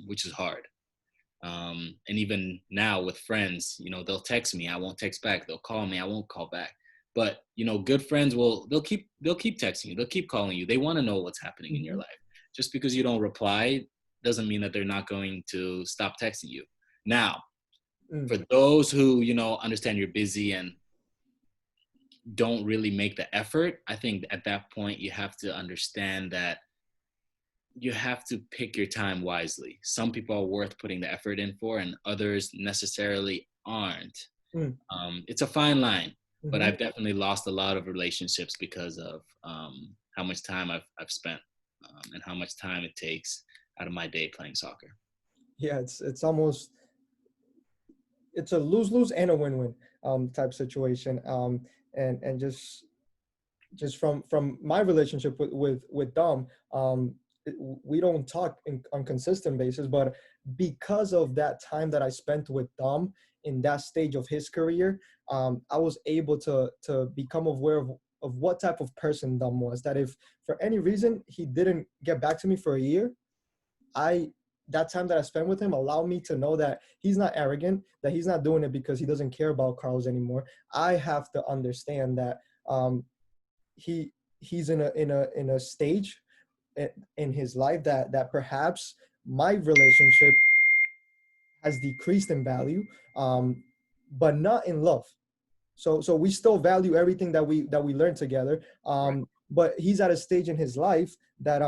which is hard. And even now with friends, they'll text me, I won't text back. They'll call me, I won't call back. But good friends they'll keep texting you, they'll keep calling you. They want to know what's happening in your life. Just because you don't reply doesn't mean that they're not going to stop texting you. Now, for those who understand you're busy and don't really make the effort, I think at that point you have to understand that you have to pick your time wisely. Some people are worth putting the effort in for, and others necessarily aren't. It's a fine line, but I've definitely lost a lot of relationships because of how much time I've spent and how much time it takes out of my day playing soccer. Yeah, it's almost, it's a lose-lose and a win-win type situation. And just from my relationship with Dom, we don't talk on consistent basis, but because of that time that I spent with Dom in that stage of his career, I was able to become aware of what type of person Dom was. That if for any reason he didn't get back to me for a year, that time that I spent with him allowed me to know that he's not arrogant, that he's not doing it because he doesn't care about Carlos anymore. I have to understand that he's in a stage in his life that perhaps my relationship has decreased in value, but not in love. So we still value everything that we learned together. But he's at a stage in his life that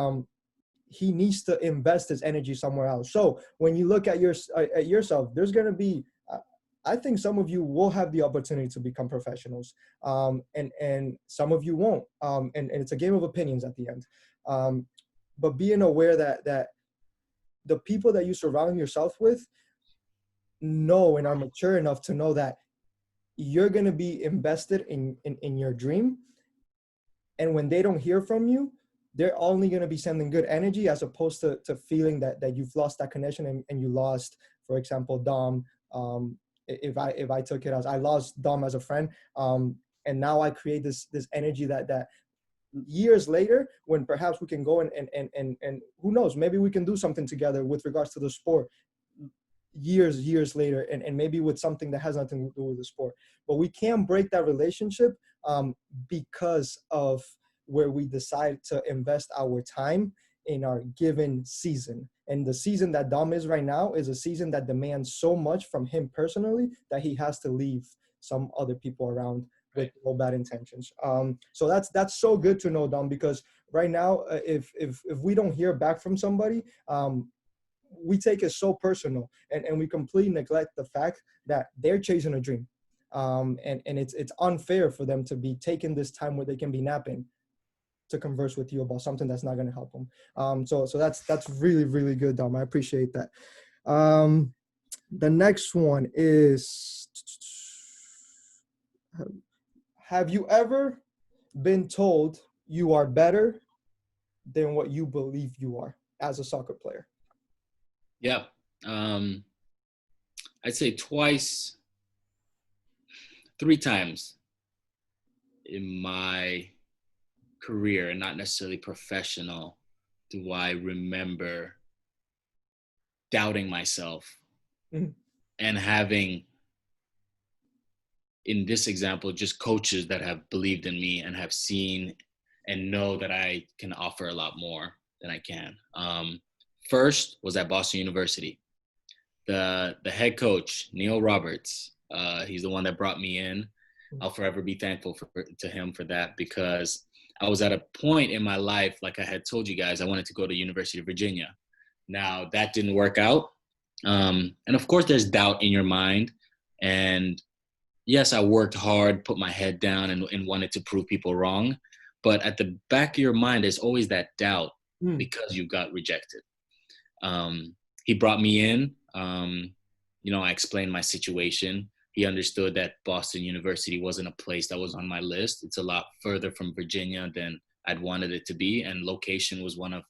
he needs to invest his energy somewhere else. So when you look at yourself, there's going to be, I think some of you will have the opportunity to become professionals, and some of you won't. And it's a game of opinions at the end. But being aware that the people that you surround yourself with know and are mature enough to know that you're going to be invested in your dream. And when they don't hear from you, they're only going to be sending good energy, as opposed to feeling that you've lost that connection and you lost, for example, Dom. If I took it as I lost Dom as a friend, and now I create this energy that years later, when perhaps we can go and who knows, maybe we can do something together with regards to the sport years later, and maybe with something that has nothing to do with the sport. But we can't break that relationship because of where we decide to invest our time in our given season. And the season that Dom is right now is a season that demands so much from him personally that he has to leave some other people around with no bad intentions. So that's so good to know, Dom, because right now, if we don't hear back from somebody, we take it so personal, and we completely neglect the fact that they're chasing a dream. And it's unfair for them to be taking this time where they can be napping to converse with you about something that's not going to help them. So that's really, really good, Dom. I appreciate that. The next one is, have you ever been told you are better than what you believe you are as a soccer player? Yeah. I'd say twice, 3 times in my career, and not necessarily professional, do I remember doubting myself and having, in this example, just coaches that have believed in me and have seen and know that I can offer a lot more than I can. First was at Boston University. The head coach, Neil Roberts, he's the one that brought me in. I'll forever be thankful to him for that, because I was at a point in my life, like I had told you guys, I wanted to go to University of Virginia. Now, that didn't work out. And of course, there's doubt in your mind. And yes, I worked hard, put my head down, and wanted to prove people wrong. But at the back of your mind, there's always that doubt because you got rejected. He brought me in. I explained my situation. He understood that Boston University wasn't a place that was on my list. It's a lot further from Virginia than I'd wanted it to be. And location was one of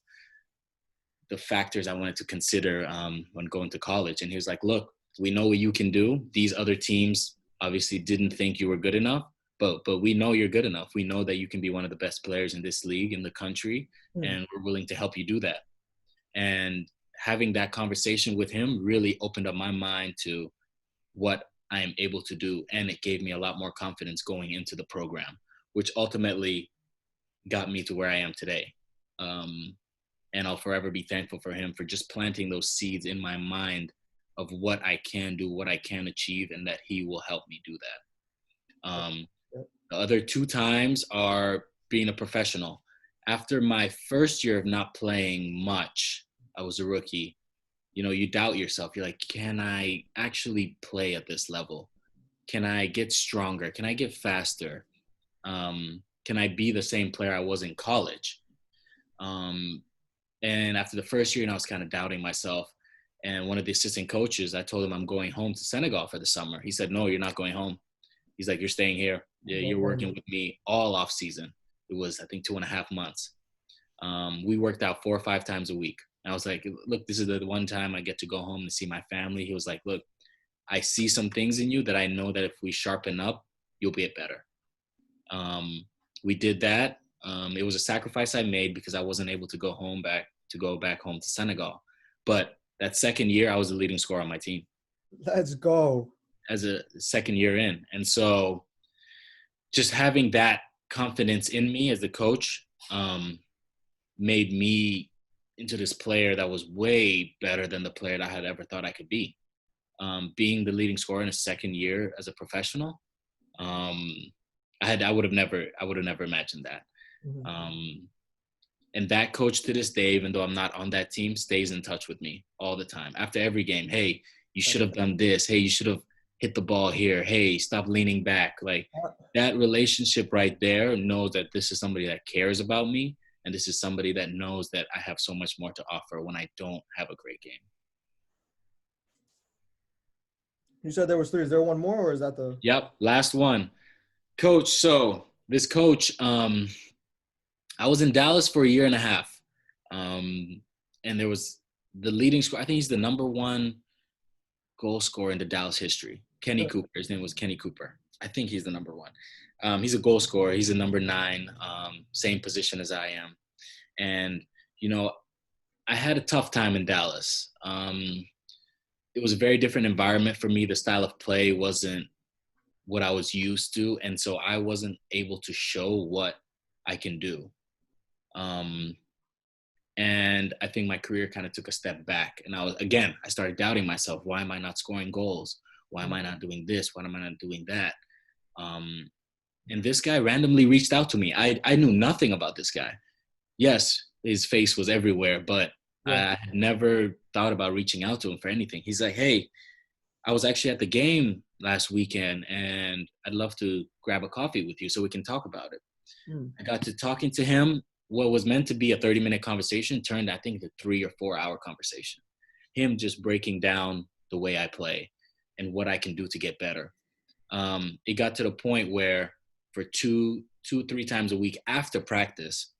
the factors I wanted to consider when going to college. And he was like, look, we know what you can do. These other teams obviously didn't think you were good enough, but we know you're good enough. We know that you can be one of the best players in this league, in the country, and we're willing to help you do that. And having that conversation with him really opened up my mind to what I am able to do. And it gave me a lot more confidence going into the program, which ultimately got me to where I am today. And I'll forever be thankful for him for just planting those seeds in my mind of what I can do, what I can achieve, and that he will help me do that. The other two times are being a professional. After my first year of not playing much, I was a rookie. You know, you doubt yourself. You're like, can I actually play at this level? Can I get stronger? Can I get faster? Can I be the same player I was in college? And after the first year, I was kind of doubting myself. And one of the assistant coaches, I told him I'm going home to Senegal for the summer. He said, no, you're not going home. He's like, you're staying here. Yeah, you're working with me all off season. It was, I think, 2.5 months. We worked out 4 or 5 times a week. And I was like, look, this is the one time I get to go home to see my family. He was like, look, I see some things in you that I know that if we sharpen up, you'll get better. We did that. It was a sacrifice I made because I wasn't able to go back home to Senegal. But that second year, I was the leading scorer on my team. Let's go. As a second year in. And so just having that confidence in me as the coach made me into this player that was way better than the player that I had ever thought I could be. Being the leading scorer in a second year as a professional, I would have never imagined that. Mm-hmm. And that coach to this day, even though I'm not on that team, stays in touch with me all the time. After every game, hey, you should have done this. Hey, you should have hit the ball here. Hey, stop leaning back. Like that relationship right there knows that this is somebody that cares about me. And this is somebody that knows that I have so much more to offer when I don't have a great game. You said there was 3. Is there one more, or is that the? Yep. Last one. Coach. So this coach, I was in Dallas for 1.5 years. And there was the leading scorer. I think he's the number 1 goal scorer in the Dallas history. Kenny Cooper. His name was Kenny Cooper. I think he's the number 1. He's a goal scorer. He's a number 9, same position as I am. And, you know, I had a tough time in Dallas. It was a very different environment for me. The style of play wasn't what I was used to. And so I wasn't able to show what I can do. And I think my career kind of took a step back. And I started doubting myself. Why am I not scoring goals? Why am I not doing this? Why am I not doing that? And this guy randomly reached out to me. I knew nothing about this guy. Yes, his face was everywhere, but I had never thought about reaching out to him for anything. He's like, hey, I was actually at the game last weekend, and I'd love to grab a coffee with you so we can talk about it. I got to talking to him. What was meant to be a 30-minute conversation turned, I think, to 3 or 4 hour conversation. Him just breaking down the way I play and what I can do to get better. It got to the point where for 2-3 times a week after practice,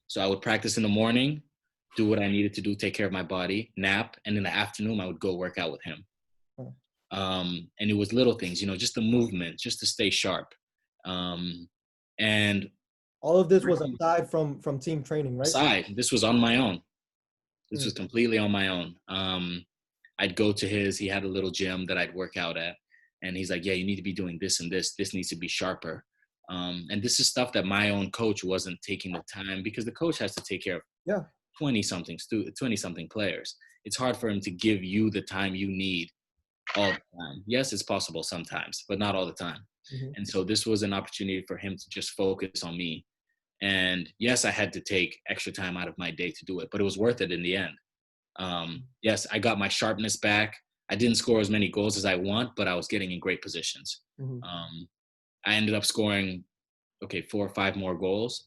so I would practice in the morning, do what I needed to do, take care of my body, nap, and in the afternoon I would go work out with him. And it was little things, you know, just the movement, just to stay sharp. And all of this was aside from team training, right? Aside, this was on my own. This was completely on my own. I'd go to he had a little gym that I'd work out at. And he's like, yeah, you need to be doing this and this. This needs to be sharper. And this is stuff that my own coach wasn't taking the time, because the coach has to take care of 20-something players. It's hard for him to give you the time you need all the time. Yes, it's possible sometimes, but not all the time. And so this was an opportunity for him to just focus on me. And yes, I had to take extra time out of my day to do it, but it was worth it in the end. Yes, I got my sharpness back. I didn't score as many goals as I want, but I was getting in great positions. I ended up scoring, 4 or 5 more goals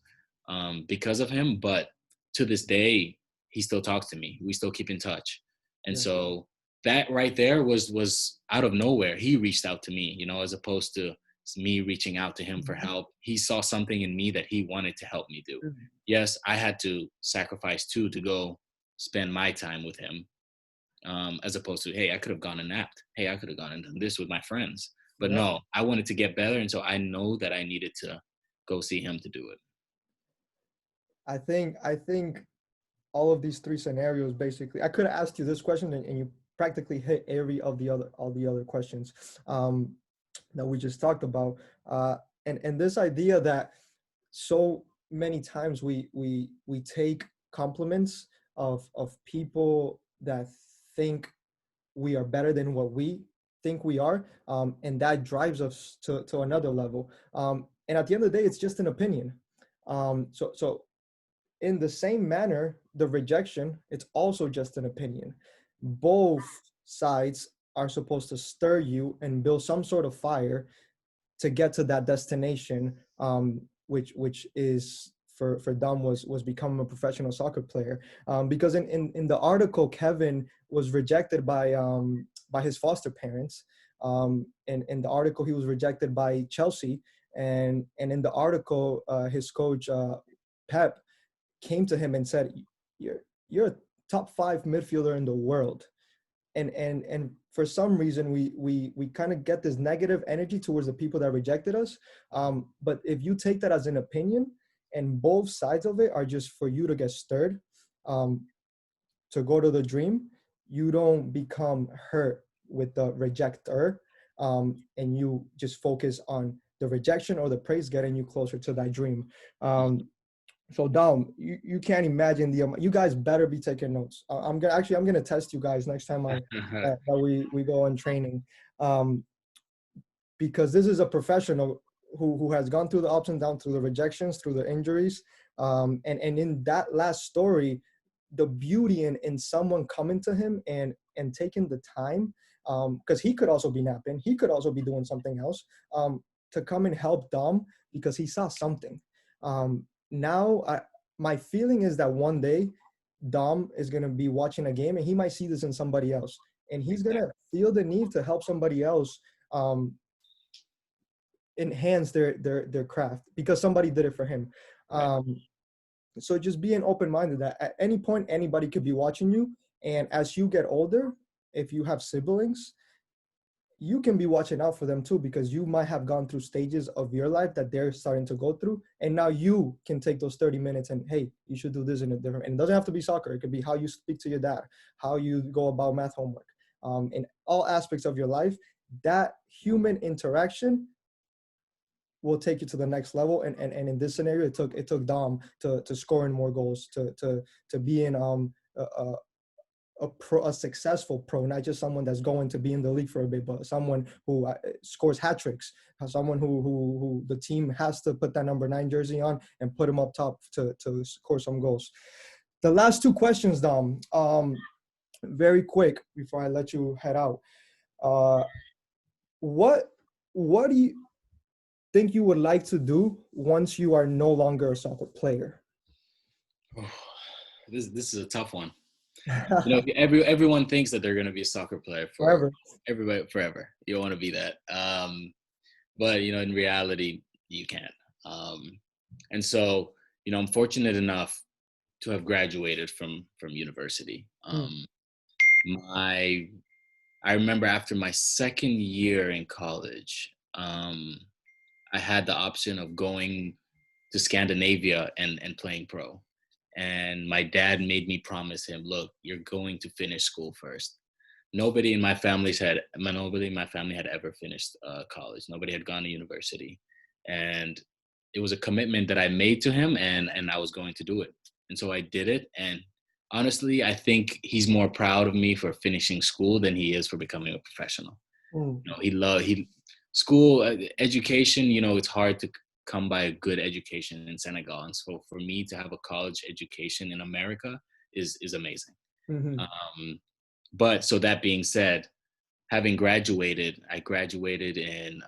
because of him. But to this day, he still talks to me. We still keep in touch. And so that right there was out of nowhere. He reached out to me, you know, as opposed to me reaching out to him for help. He saw something in me that he wanted to help me do. Yes, I had to sacrifice too to go spend my time with him, as opposed to, hey, I could have gone and napped. Hey, I could have gone and done this with my friends. But no, I wanted to get better. And so I know that I needed to go see him to do it. I think all of these three scenarios, basically, I could have asked you this question, and you practically hit every of the other all the other questions um, that we just talked about. Uh, and this idea that so many times we take compliments of people that think we are better than what we think we are, and that drives us to another level. And at the end of the day, it's just an opinion. So in the same manner, the rejection, it's also just an opinion. Both sides are supposed to stir you and build some sort of fire to get to that destination, which is for Dom was becoming a professional soccer player. Because in the article, Kevin was rejected by his foster parents. And in the article, he was rejected by Chelsea. And in the article, his coach Pep came to him and said, "You're a top five midfielder in the world." And for some reason we kind of get this negative energy towards the people that rejected us, but if you take that as an opinion and both sides of it are just for you to get stirred, to go to the dream, you don't become hurt with the rejector, and you just focus on the rejection or the praise getting you closer to that dream. So Dom, you can't imagine the you guys better be taking notes. I'm gonna test you guys next time that we go on training, um, because this is a professional who has gone through the ups and downs, through the rejections, through the injuries, and in that last story, the beauty in someone coming to him and taking the time, because he could also be napping, he could also be doing something else, to come and help Dom because he saw something. Now my feeling is that one day Dom is going to be watching a game and he might see this in somebody else, and he's going to feel the need to help somebody else enhance their craft because somebody did it for him. So just being open-minded that at any point anybody could be watching you, and as you get older, if you have siblings, you can be watching out for them too, because you might have gone through stages of your life that they're starting to go through. And now you can take those 30 minutes and, hey, you should do this in a different, and it doesn't have to be soccer. It could be how you speak to your dad, how you go about math homework, in all aspects of your life. That human interaction will take you to the next level. And in this scenario, it took Dom to scoring more goals, to being a successful pro, not just someone that's going to be in the league for a bit, but someone who scores hat tricks, someone who the team has to put that number 9 jersey on and put him up top to score some goals. The last two questions, Dom, very quick before I let you head out. What do you think you would like to do once you are no longer a soccer player? Oh, this is a tough one. You know, everyone thinks that they're going to be a soccer player for everybody forever. You don't want to be that. But, you know, in reality, you can't. And so, you know, I'm fortunate enough to have graduated from university. I remember after my second year in college, I had the option of going to Scandinavia and playing pro. And my dad made me promise him, look, you're going to finish school first. Nobody in my family had ever finished college. Nobody had gone to university. And it was a commitment that I made to him, and I was going to do it. And so I did it. And honestly, I think he's more proud of me for finishing school than he is for becoming a professional. You know, school education, you know, it's hard to come by a good education in Senegal. And so for me to have a college education in America is amazing. But so that being said, having graduated, I graduated in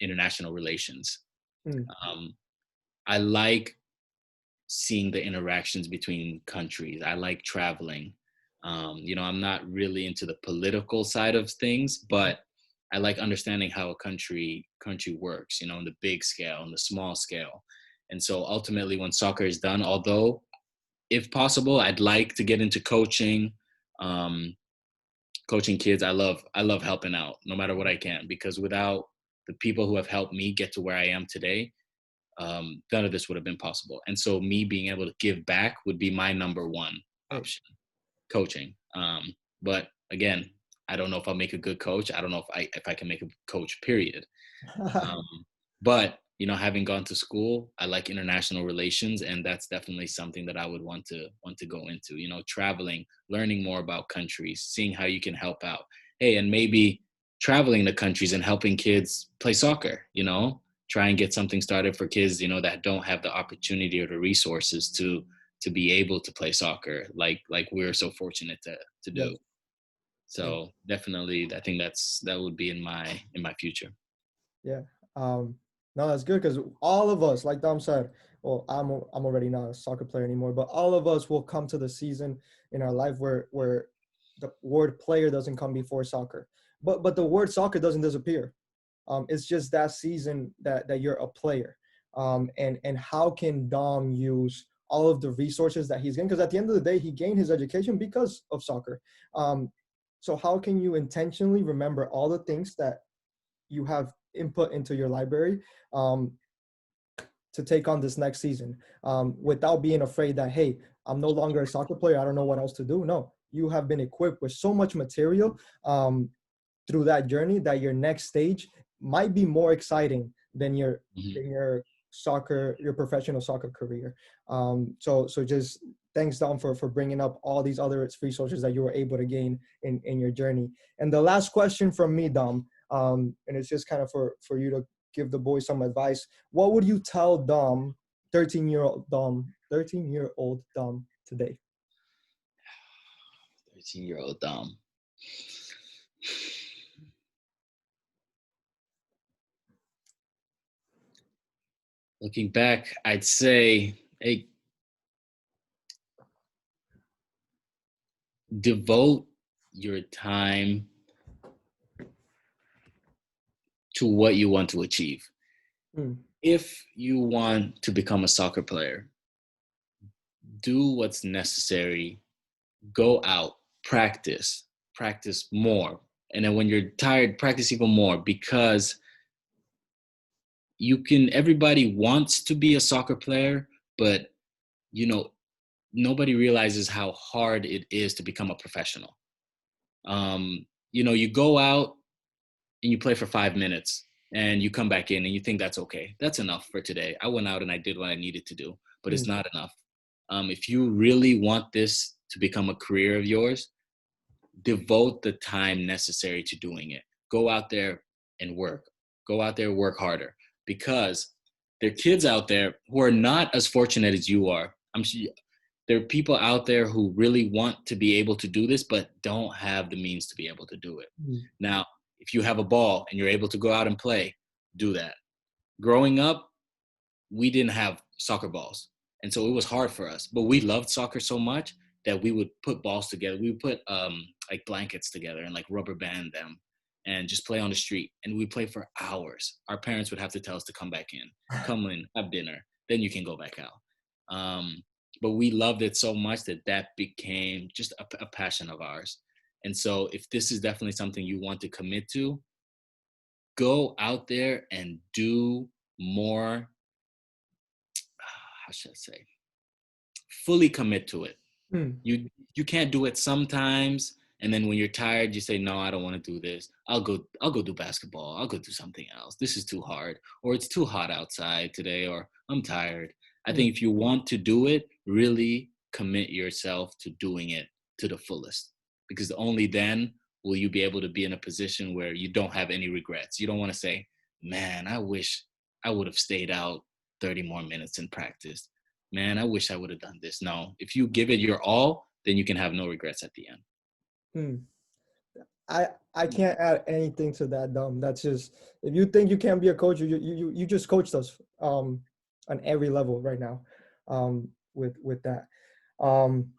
international relations. I like seeing the interactions between countries. I like traveling. You know, I'm not really into the political side of things, but I like understanding how a country works, you know, on the big scale, on the small scale. And so ultimately when soccer is done, although if possible, I'd like to get into coaching, coaching kids. I love helping out no matter what I can, because without the people who have helped me get to where I am today, none of this would have been possible. And so me being able to give back would be my number one Right. option, coaching. But again, I don't know if I'll make a good coach. I don't know if I can make a coach, period. Um, but having gone to school, I like international relations, and that's definitely something that I would want to go into. Traveling, learning more about countries, seeing how you can help out. Hey, and maybe traveling to countries and helping kids play soccer. Try and get something started for kids, that don't have the opportunity or the resources to be able to play soccer, like we're so fortunate to do. Yes. Yes. So definitely, I think that would be in my future. Yeah. Um, no, that's good because all of us, like Dom said, well, I'm already not a soccer player anymore, but all of us will come to the season in our life where the word player doesn't come before soccer, but the word soccer doesn't disappear. It's just that season that you're a player. And how can Dom use all of the resources that he's gained? Because at the end of the day, he gained his education because of soccer. Um, so how can you intentionally remember all the things that you have input into your library um, to take on this next season without being afraid that, hey, I'm no longer a soccer player, I don't know what else to do? No, you have been equipped with so much material through that journey that your next stage might be more exciting than your Mhm. your professional soccer career. So just thanks, Dom, for bringing up all these other resources that you were able to gain in your journey. And the last question from me, Dom, and it's just kind of for you to give the boys some advice. What would you tell Dom, 13-year-old Dom today? 13-year-old Dom. Looking back, I'd say, hey, devote your time to what you want to achieve. Mm, If you want to become a soccer player, do what's necessary. Go out, practice more. And then when you're tired, practice even more, because everybody wants to be a soccer player, but you know, nobody realizes how hard it is to become a professional. You go out and you play for 5 minutes and you come back in and you think that's okay. That's enough for today. I went out and I did what I needed to do, but it's mm, not enough. If you really want this to become a career of yours, devote the time necessary to doing it. Go out there and work. Go out there, work harder, because there are kids out there who are not as fortunate as you are. I'm sure there are people out there who really want to be able to do this, but don't have the means to be able to do it. mm, Now, if you have a ball and you're able to go out and play, do that. Growing up, we didn't have soccer balls. And so it was hard for us. But we loved soccer so much that we would put balls together. We would put like blankets together and like rubber band them and just play on the street. And we play for hours. Our parents would have to tell us to come in, have dinner, then you can go back out. But we loved it so much that became just a passion of ours. And so if this is definitely something you want to commit to, go out there and do more. How should I say? Fully commit to it. mm, You can't do it sometimes, and then when you're tired, you say, "No, I don't want to do this. I'll go do basketball. I'll go do something else. This is too hard, or it's too hot outside today, or I'm tired." I mm, think if you want to do it, really commit yourself to doing it to the fullest, because only then will you be able to be in a position where you don't have any regrets. You don't want to say, "Man, I wish I would have stayed out 30 more minutes and practiced. Man, I wish I would have done this." No, if you give it your all, then you can have no regrets at the end. mm. I can't add anything to that, Dom. That's just, if you think you can't be a coach, you just coached us on every level right now with that. Um,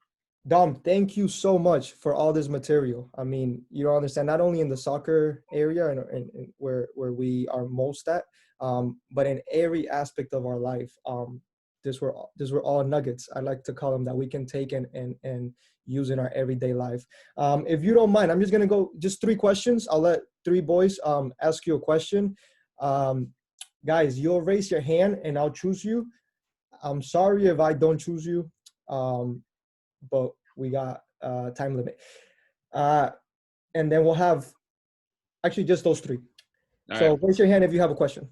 Dom, thank you so much for all this material. I mean, you don't understand, not only in the soccer area and where we are most at, but in every aspect of our life. These were all nuggets. I like to call them, that we can take and use in our everyday life. If you don't mind, I'm just gonna go just 3 questions. I'll let 3 boys ask you a question. Um, Guys, you'll raise your hand and I'll choose you. I'm sorry if I don't choose you, but we got time limit. And then we'll have actually just those three. All So right. raise your hand if you have a question.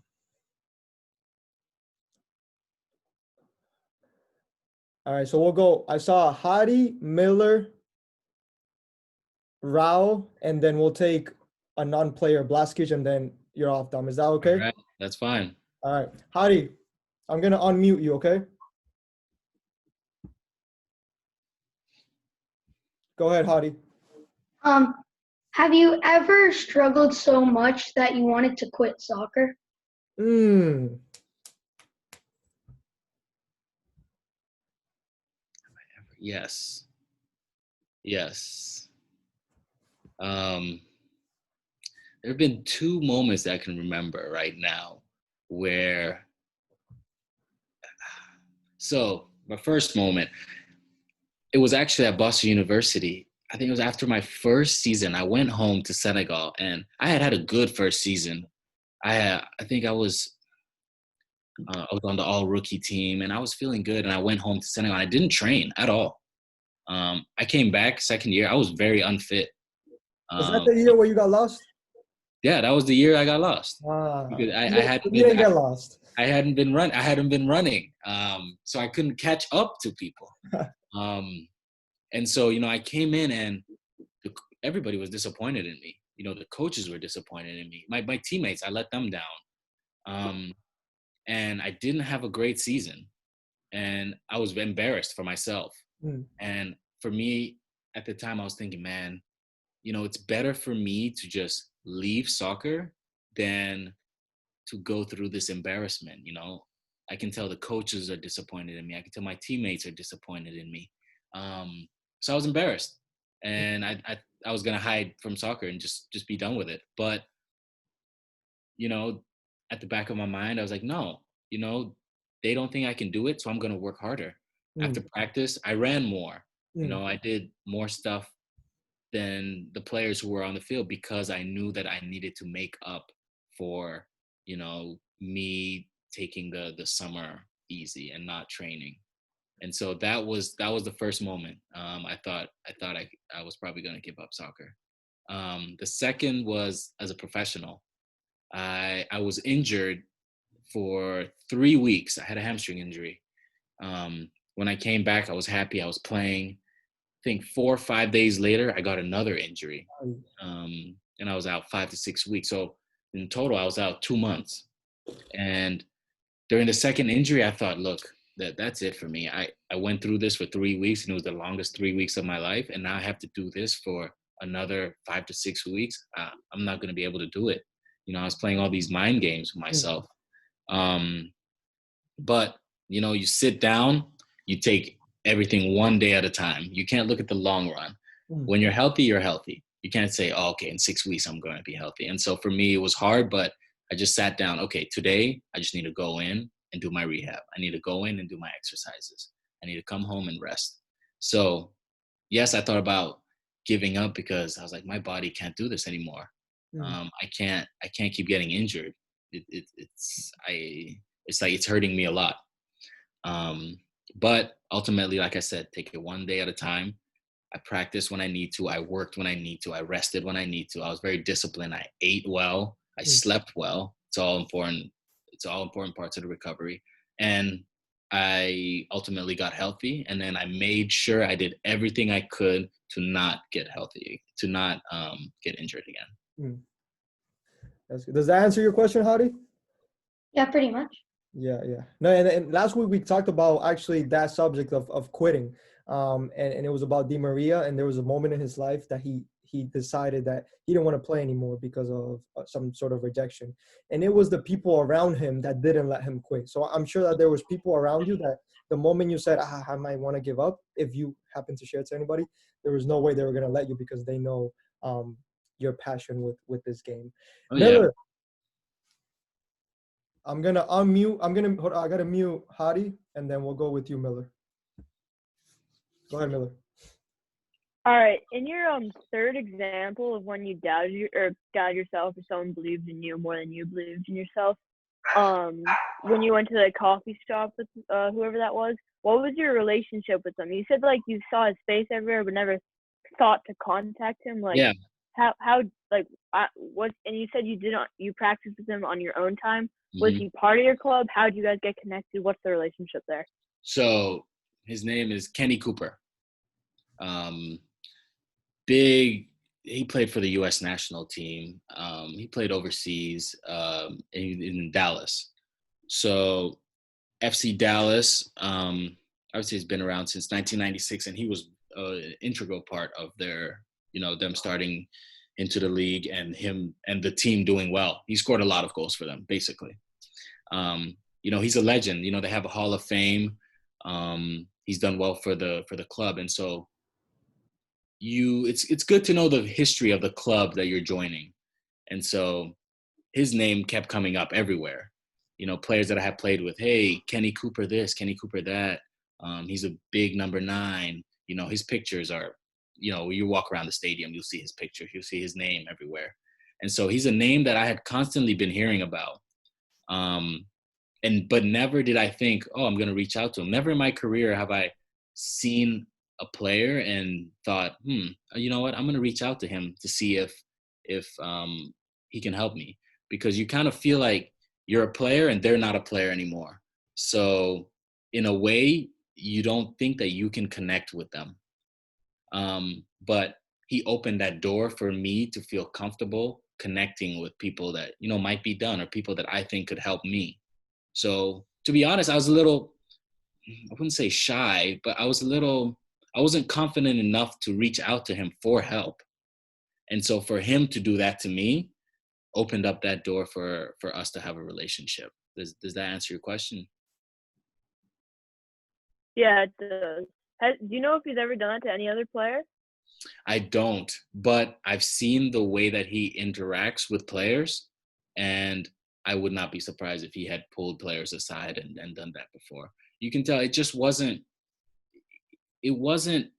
All right, so we'll go. I saw Hadi, Miller, Rao, and then we'll take a non-player, Blaskic, and then you're off, Dom. Is that okay? All right. That's fine. All right. Hadi, I'm going to unmute you, okay? Go ahead, Hadi. Have you ever struggled so much that you wanted to quit soccer? Yes. Yes. There have been two moments that I can remember right now where, so my first moment, it was actually at Boston University. I think it was after my first season. I went home to Senegal and I had a good first season. I think I was on the all rookie team and I was feeling good. And I went home to Senegal. I didn't train at all. I came back second year. I was very unfit. Was that the year where you got lost? Yeah, that was the year I got lost. Because You didn't get lost. I hadn't been running. So I couldn't catch up to people. And so, I came in and everybody was disappointed in me. The coaches were disappointed in me. My teammates, I let them down. And I didn't have a great season. And I was embarrassed for myself. And for me, at the time, I was thinking, man, it's better for me to just leave soccer than to go through this embarrassment. I can tell the coaches are disappointed in me. I can tell my teammates are disappointed in me. So I was embarrassed, and I was gonna hide from soccer and just be done with it. But at the back of my mind, I was like, no, they don't think I can do it, so I'm gonna work harder. After practice, I ran more. I did more stuff than the players who were on the field because I knew that I needed to make up for, me taking the summer easy and not training. And so that was the first moment. I thought I was probably going to give up soccer. The second was as a professional. I was injured for 3 weeks. I had a hamstring injury. When I came back, I was happy. I was playing. I think 4 or 5 days later, I got another injury, and I was out 5 to 6 weeks. So in total, I was out 2 months. And during the second injury, I thought, look, that's it for me. I went through this for 3 weeks, and it was the longest 3 weeks of my life. And now I have to do this for another 5 to 6 weeks. I'm not going to be able to do it. I was playing all these mind games with myself. But, you sit down, you take everything one day at a time. You can't look at the long run. When you're healthy, you're healthy. You can't say, oh, okay, in 6 weeks, I'm going to be healthy. And so for me, it was hard, but I just sat down. Okay, today, I just need to go in and do my rehab. I need to go in and do my exercises. I need to come home and rest. So yes, I thought about giving up because I was like, my body can't do this anymore. I can't keep getting injured. It's like it's hurting me a lot. But ultimately, like I said, take it one day at a time. I practiced when I need to. I worked when I need to. I rested when I need to. I was very disciplined. I ate well. I slept well. It's all important. It's all important parts of the recovery. And I ultimately got healthy. And then I made sure I did everything I could to not get healthy, to not get injured again. That's good. Does that answer your question, Hadi? Yeah, pretty much. Yeah. No, and last week we talked about actually that subject of quitting. And it was about Di Maria, and there was a moment in his life that he decided that he didn't want to play anymore because of some sort of rejection. And it was the people around him that didn't let him quit. So I'm sure that there was people around you that the moment you said, I might want to give up, if you happen to share it to anybody, there was no way they were going to let you because they know your passion with this game. Oh, Miller, yeah. I'm going to unmute. I got to mute Hadi, and then we'll go with you, Miller. Go ahead, Miller. All right. In your third example of when you doubted yourself or someone believed in you more than you believed in yourself, when you went to the coffee shop with whoever that was, what was your relationship with him? You said like you saw his face everywhere, but never thought to contact him. Like, Yeah. how like what? And you said you practiced with him on your own time. Was Mhm. he part of your club? How did you guys get connected? What's the relationship there? So his name is Kenny Cooper. Big. He played for the U.S. national team. He played overseas in Dallas. So FC Dallas, obviously, has been around since 1996, and he was an integral part of their, them starting into the league and him and the team doing well. He scored a lot of goals for them, basically. He's a legend. They have a Hall of Fame. He's done well for the club, and so it's good to know the history of the club that you're joining. And so his name kept coming up everywhere. Players that I have played with, hey, Kenny Cooper this, Kenny Cooper that. He's a big number 9. His pictures are, you walk around the stadium, you'll see his picture, you'll see his name everywhere. And so he's a name that I had constantly been hearing about. But never did I think, I'm going to reach out to him. Never in my career have I seen a player and thought, you know what, I'm going to reach out to him to see if he can help me. Because you kind of feel like you're a player and they're not a player anymore. So in a way, you don't think that you can connect with them. But he opened that door for me to feel comfortable connecting with people that, might be done or people that I think could help me. So to be honest, I was a little, I wouldn't say shy, but I wasn't confident enough to reach out to him for help. And so for him to do that to me opened up that door for us to have a relationship. Does that answer your question? Yeah, it does. Do you know if he's ever done that to any other player? I don't, but I've seen the way that he interacts with players, and I would not be surprised if he had pulled players aside and done that before. You can tell it wasn't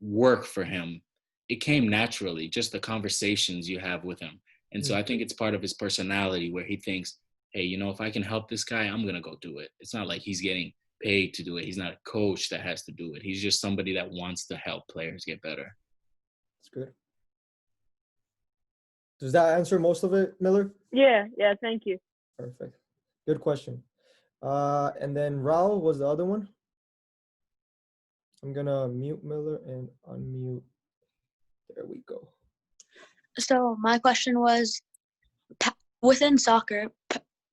work for him. It came naturally, just the conversations you have with him. And so I think it's part of his personality where he thinks, hey, if I can help this guy, I'm going to go do it. It's not like he's getting paid to do it. He's not a coach that has to do it. He's just somebody that wants to help players get better. That's good. Does that answer most of it, Miller? Yeah, thank you. Perfect. Good question. And then Raul was the other one. I'm going to mute Miller and unmute. There we go. So my question was, within soccer,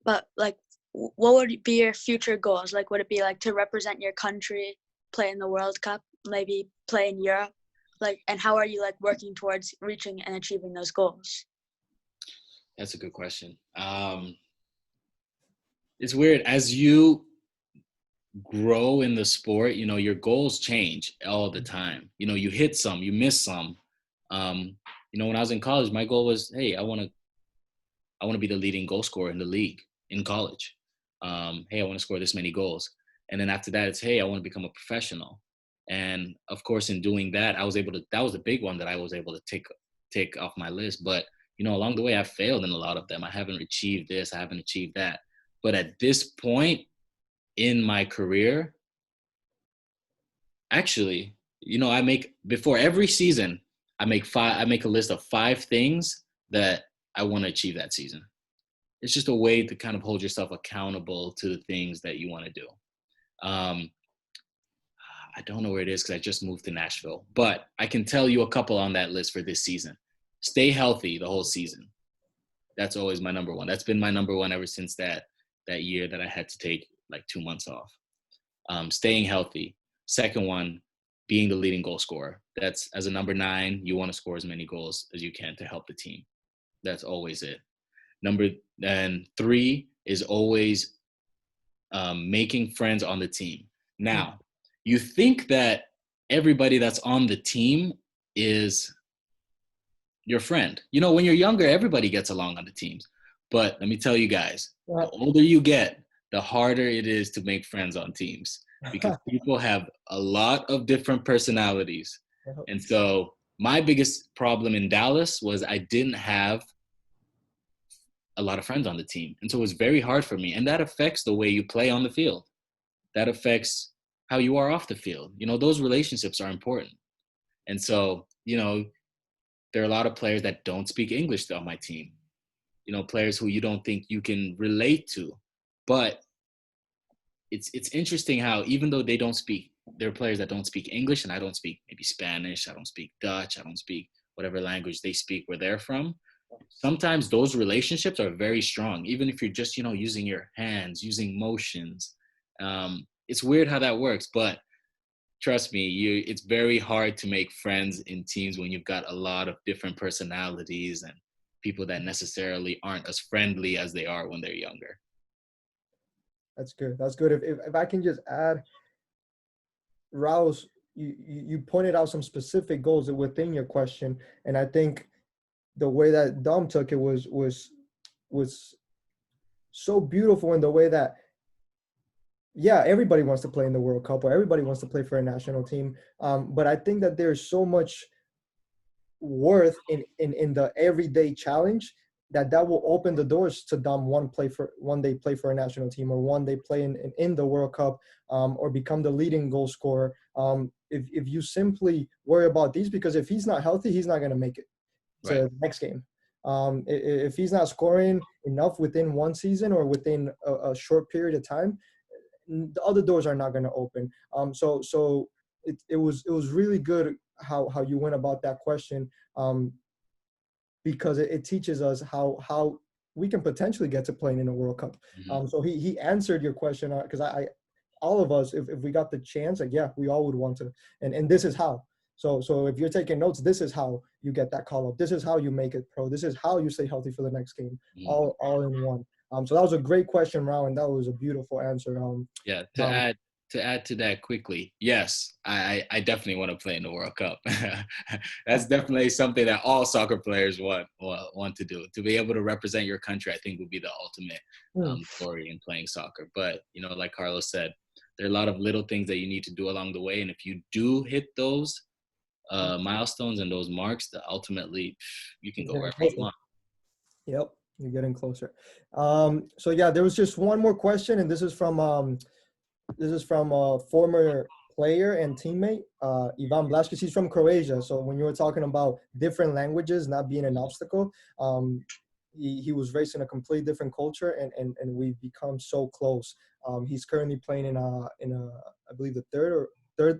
but like, what would be your future goals? Like, would it be like to represent your country, play in the World Cup, maybe play in Europe? Like, and how are you like working towards reaching and achieving those goals? That's a good question. It's weird. As you grow in the sport, your goals change all the time. You hit some, you miss some. When I was in college, my goal was, hey, I want to be the leading goal scorer in the league in college. Hey, I want to score this many goals. And then after that, it's, hey, I want to become a professional. And of course, in doing that, that was a big one that I was able to take off my list. But, along the way, I failed in a lot of them. I haven't achieved this, I haven't achieved that. But at this point in my career, actually, before every season, I make a list of 5 things that I want to achieve that season. It's just a way to kind of hold yourself accountable to the things that you want to do. I don't know where it is because I just moved to Nashville, but I can tell you a couple on that list for this season. Stay healthy the whole season. That's always my number one. That's been my number one ever since that year that I had to take like 2 months off. Staying healthy. Second one, being the leading goal scorer. That's as a number 9, you want to score as many goals as you can to help the team. That's always it. Number 3 is always making friends on the team. Now, you think that everybody that's on the team is your friend. When you're younger, everybody gets along on the teams. But let me tell you guys, the older you get, the harder it is to make friends on teams because people have a lot of different personalities. And so my biggest problem in Dallas was I didn't have a lot of friends on the team. And so it was very hard for me. And that affects the way you play on the field. That affects how you are off the field. You know, those relationships are important. And so, you know, there are a lot of players that don't speak English on my team. You know, players who you don't think you can relate to. But it's interesting how even though they don't speak, there are players that don't speak English, and I don't speak maybe Spanish, I don't speak Dutch, I don't speak whatever language they speak where they're from. Sometimes those relationships are very strong, even if you're just, you know, using your hands, using motions. It's weird how that works, but trust me, it's very hard to make friends in teams when you've got a lot of different personalities and people that necessarily aren't as friendly as they are when they're younger. That's good. That's good. If I can just add, Rouse, you pointed out some specific goals within your question, and I think the way that Dom took it was so beautiful in the way that, yeah, everybody wants to play in the World Cup or everybody wants to play for a national team, but I think that there's so much worth in the everyday challenge that will open the doors to Dom one day play for a national team, or one day play in the World Cup, or become the leading goal scorer. If you simply worry about these, because if he's not healthy, he's not going to make it to the next game. If he's not scoring enough within one season or within a short period of time, the other doors are not going to open. So it was really good how you went about that question. Because it teaches us how we can potentially get to playing in a World Cup. Mm-hmm. So he answered your question, because all of us, if we got the chance, like, yeah, we all would want to. And this is how. So if you're taking notes, this is how you get that call up. This is how you make it pro. This is how you stay healthy for the next game. Mm-hmm. All in one. So that was a great question, Rao, and that was a beautiful answer. Yeah. To add to that quickly, yes, I definitely want to play in the World Cup. That's definitely something that all soccer players want to do. To be able to represent your country, I think would be the ultimate glory in playing soccer. But, you know, like Carlos said, there are a lot of little things that you need to do along the way. And if you do hit those milestones and those marks, that ultimately you can go wherever you want. Yep, you're getting closer. So yeah, there was just one more question, and this is from a former player and teammate, Ivan Blaskis. He's from Croatia. So when you were talking about different languages not being an obstacle, he was raised in a completely different culture, and we've become so close. He's currently playing in I believe the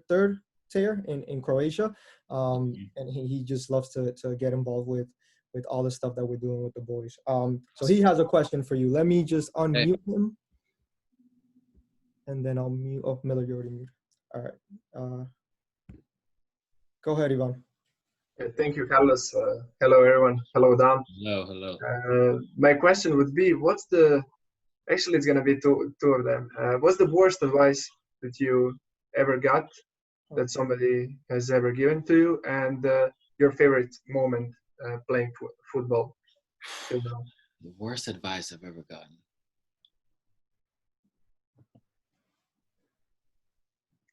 third tier in Croatia, and he just loves to get involved with all the stuff that we're doing with the boys. So he has a question for you. Let me just unmute him. And then I'll mute. Oh, Miller, you already muted. All right. Go ahead, Ivan. Thank you, Carlos. Hello, everyone. Hello, Dom. Hello. My question would be, actually, it's going to be two of them. What's the worst advice that you ever got, that somebody has ever given to you, and your favorite moment playing football till now? The worst advice I've ever gotten.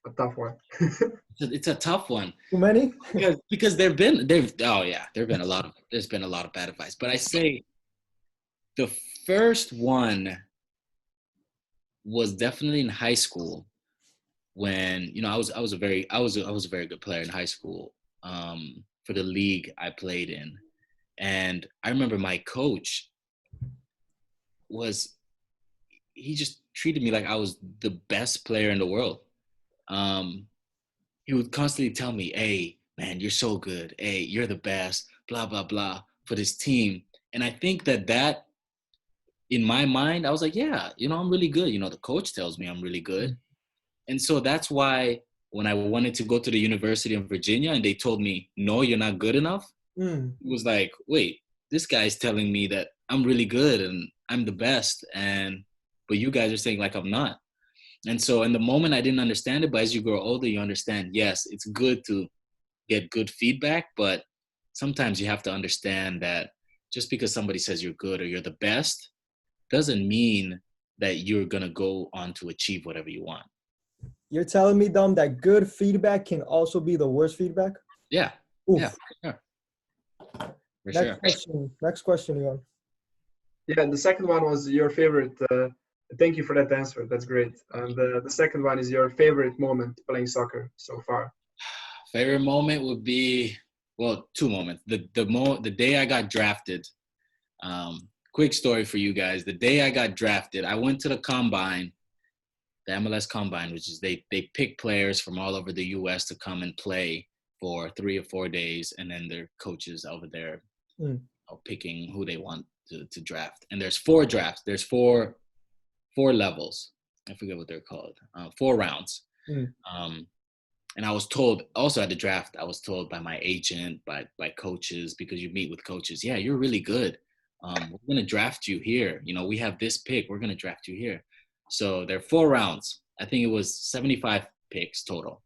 A tough one. It's a tough one. Too many? because there's been a lot of bad advice. But I say the first one was definitely in high school, when, you know, I was a very good player in high school, for the league I played in. And I remember my coach he just treated me like I was the best player in the world. He would constantly tell me, "Hey, man, you're so good. Hey, you're the best, blah, blah, blah," for this team. And I think that in my mind, I was like, yeah, you know, I'm really good. You know, the coach tells me I'm really good. And so that's why when I wanted to go to the University of Virginia and they told me, no, you're not good enough, it was like, wait, this guy's telling me that I'm really good and I'm the best, but you guys are saying like I'm not. And so in the moment, I didn't understand it, but as you grow older, you understand, yes, it's good to get good feedback, but sometimes you have to understand that just because somebody says you're good or you're the best doesn't mean that you're going to go on to achieve whatever you want. You're telling me, Dom, that good feedback can also be the worst feedback? Yeah. Oof. Yeah, for sure. Next question, Ivan. Yeah, and the second one was your favorite. Thank you for that answer. That's great. And the second one is your favorite moment playing soccer so far. Favorite moment would be, well, two moments. The day I got drafted. Quick story for you guys. The day I got drafted, I went to the combine, the MLS combine, which is they pick players from all over the U.S. to come and play for 3 or 4 days, and then their coaches over there are picking who they want to draft. And there's 4 drafts. There's four levels. I forget what they're called. 4 rounds. And I was told also at the draft, I was told by my agent, by coaches, because you meet with coaches, yeah, you're really good. We're going to draft you here. You know, we have this pick. We're going to draft you here. So there are 4 rounds. I think it was 75 picks total.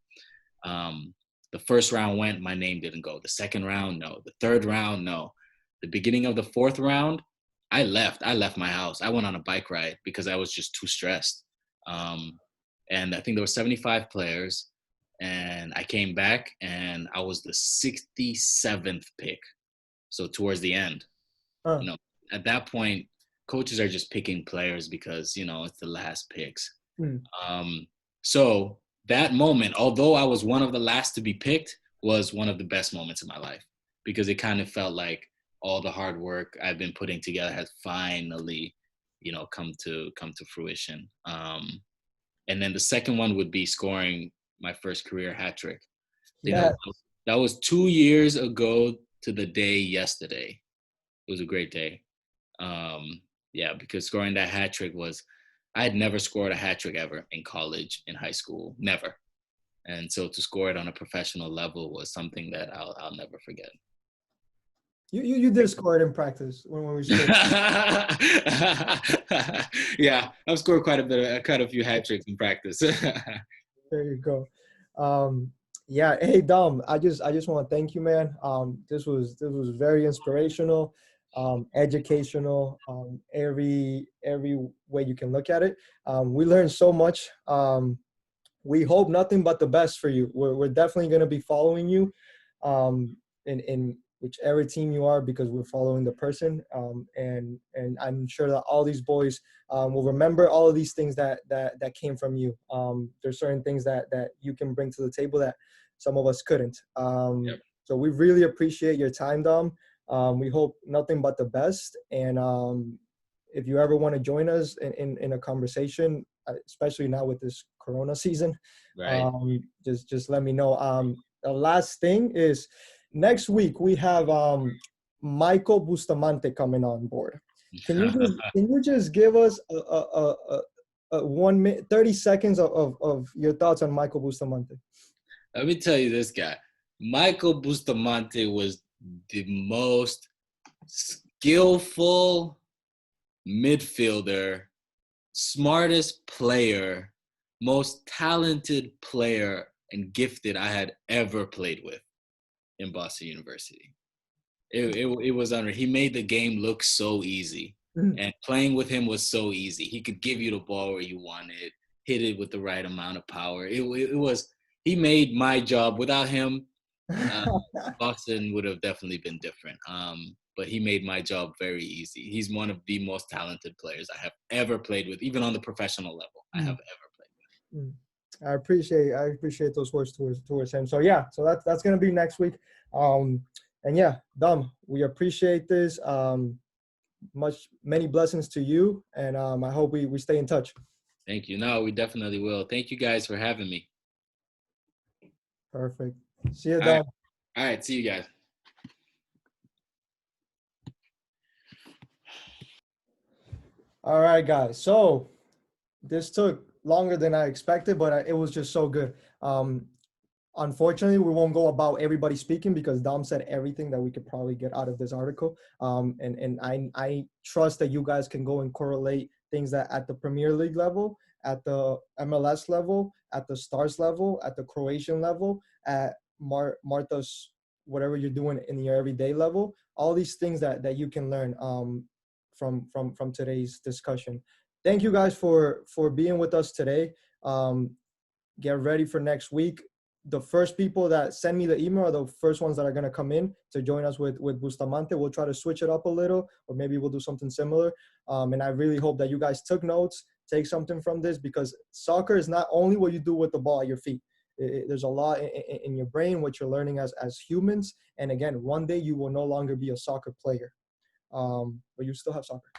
The first round went, my name didn't go. The second round, no. The third round, no. The beginning of the 4th round, I left my house. I went on a bike ride because I was just too stressed. And I think there were 75 players. And I came back and I was the 67th pick. So towards the end, you know, at that point, coaches are just picking players because, you know, it's the last picks. So that moment, although I was one of the last to be picked, was one of the best moments in my life because it kind of felt like all the hard work I've been putting together has finally, you know, come to fruition. And then the second one would be scoring my first career hat trick. You know, that was 2 years ago to the day yesterday. It was a great day. Yeah, because scoring that hat trick I had never scored a hat trick ever in college, in high school, never. And so to score it on a professional level was something that I'll never forget. You did score it in practice when we scored. Yeah, I've scored quite a few hat tricks in practice. There you go. Yeah. Hey Dom, I just want to thank you, man. This was very inspirational, educational, every way you can look at it. We learned so much. We hope nothing but the best for you. We're definitely going to be following you, in whichever team you are, because we're following the person. And I'm sure that all these boys will remember all of these things that came from you. There's certain things that you can bring to the table that some of us couldn't. Yep. So we really appreciate your time, Dom. We hope nothing but the best. And if you ever want to join us in a conversation, especially now with this Corona season, Right. just let me know. The last thing is, next week we have Michael Bustamante coming on board. Can you just give us a 1 minute, 30 seconds of your thoughts on Michael Bustamante? Let me tell you this guy. Michael Bustamante was the most skillful midfielder, smartest player, most talented player and gifted I had ever played with in Boston University. It was unreal. He made the game look so easy. And playing with him was so easy. He could give you the ball where you wanted, hit it with the right amount of power. He made my job. Without him, Boston would have definitely been different. But he made my job very easy. He's one of the most talented players I have ever played with, even on the professional level I have ever played with. I appreciate those words towards him. So yeah, so that's gonna be next week. And yeah, Dom, we appreciate this. Many blessings to you, and I hope we stay in touch. Thank you. No, we definitely will. Thank you guys for having me. Perfect. See you, Dom. All right. See you guys. All right, guys. So this took longer than I expected, but it was just so good. Unfortunately, we won't go about everybody speaking because Dom said everything that we could probably get out of this article. And I trust that you guys can go and correlate things that at the Premier League level, at the MLS level, at the Stars level, at the Croatian level, at Martha's, whatever you're doing in your everyday level, all these things that you can learn from today's discussion. Thank you guys for being with us today. Get ready for next week. the first people that send me the email are the first ones that are going to come in to join us with Bustamante. We'll try to switch it up a little, or maybe we'll do something similar. And I really hope that you guys took notes, take something from this, because soccer is not only what you do with the ball at your feet. There's a lot in your brain, what you're learning as humans. And again, one day you will no longer be a soccer player, but you still have soccer.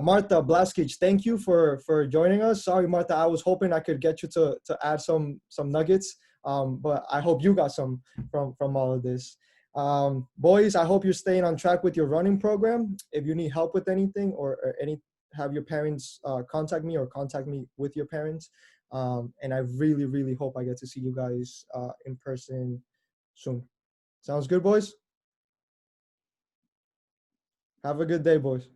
Marta Blaskic, thank you for joining us. Sorry, Marta, I was hoping I could get you to add some nuggets, but I hope you got some from all of this. Boys, I hope you're staying on track with your running program. If you need help with anything, or have your parents contact me, or contact me with your parents. And I really, really hope I get to see you guys in person soon. Sounds good, boys? Have a good day, boys.